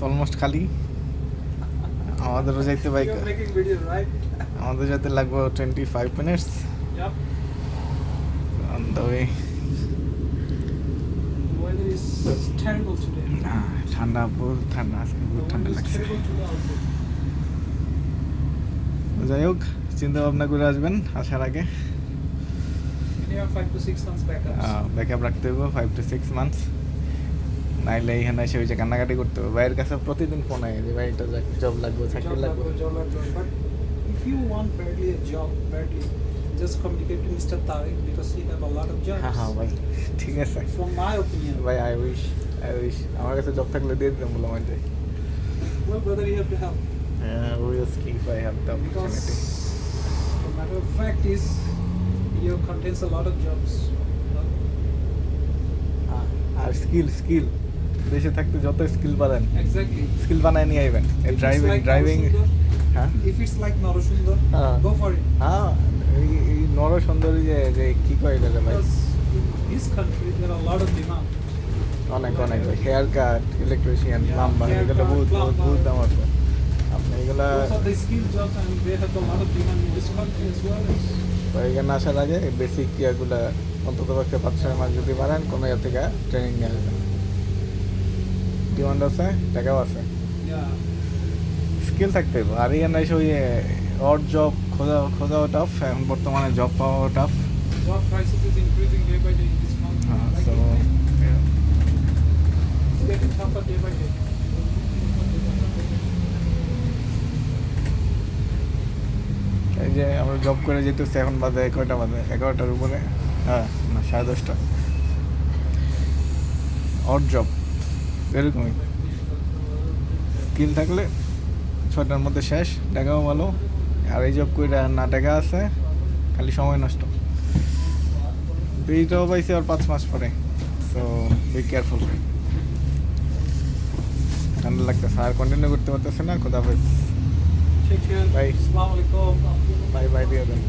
Almost খালি। আমাদেরও যাইতে bike, You're making video, right? আমাদের যাইতে লাগবে 25 minutes Yep. On the way. The weather is terrible today. ঠান্ডা, বহুত ঠান্ডা, আজকে The বহুত ঠান্ডা weather is লাগছে। terrible today out there. যাই হোক, চিন্তা ভাবনা করে আসবেন আসার আগে। Minimum 5 to 6 months backups. Backup রাখতে হবে 5 to 6 months, নাইলে এইখানে এসে ওই যে কান্নাকাটি করতে হবে। ভাইয়ের কাছে প্রতিদিন ফোন আয় যে ভাই এটা জব লাগবে, চাকরি লাগবে। Job. But if you want badly a job, just communicate to Mr. Tariq because he have a lot of jobs. হ্যাঁ ভাই, ঠিক আছে From my opinion. ভাই। আই উইশ আমার কাছে জব থাকলে দিয়ে দিতাম বললাম যে Well, brother, you have to help. obviously if I have the opportunity. Because the matter of fact is, here contains a lot of jobs. আর স্কিল দেশে থাকতে যত স্কিল পারেন Exactly. স্কিল বানায় নিয়ে আইবেন। If it's driving like Narasundar, হ্যাঁ if it's like Narasundar, go for it. হ্যাঁ, এই নর সুন্দরী যে কি কয় এটা ভাই, Because in this country there are a lot of demand. অনেক hair cut, electrician, Yeah, plumber, hair এগুলো cut, বহুত plumber. দাম আছে। আপনি এগুলা Those are the skill jobs and they have a lot of demand in this country as well. এখানে আসার আগে বেসিক ইয়াগুলা অন্তত পক্ষে 5-6 মাস যদি পারেন কোনো ইয়ে থেকে ট্রেনিং নিয়ে আসবেন। ডিমান্ড আছে, টাকাও আছে, Yeah. স্কিল থাকতে হবে। আর এখানে এসে ওই অড জব খোঁজাও টাফ, এখন বর্তমানে জব পাওয়াও tough. Job prices is increasing day by day in this country. Like so it's getting tougher day by day. এই যে আমরা জব করে যেতেছি, এখন বাজে কয়টা বাজে, 11টার উপরে, হ্যাঁ না 10:30। অড জব এরকমই, স্কিল থাকলে 6টার মধ্যে শেষ, টাকাও ভালো। আর এই জব করে না টাকা আছে, খালি সময় নষ্ট। এইটাও পাইছি আর 5 মাস পরে। So be careful. ঠান্ডা লাগতেছে আর কন্টিনিউ করতে পারতেছে না। খোদা হাফেজ। Take care. Bye. Assalamu alaikum. Bye দিয়ে দেন।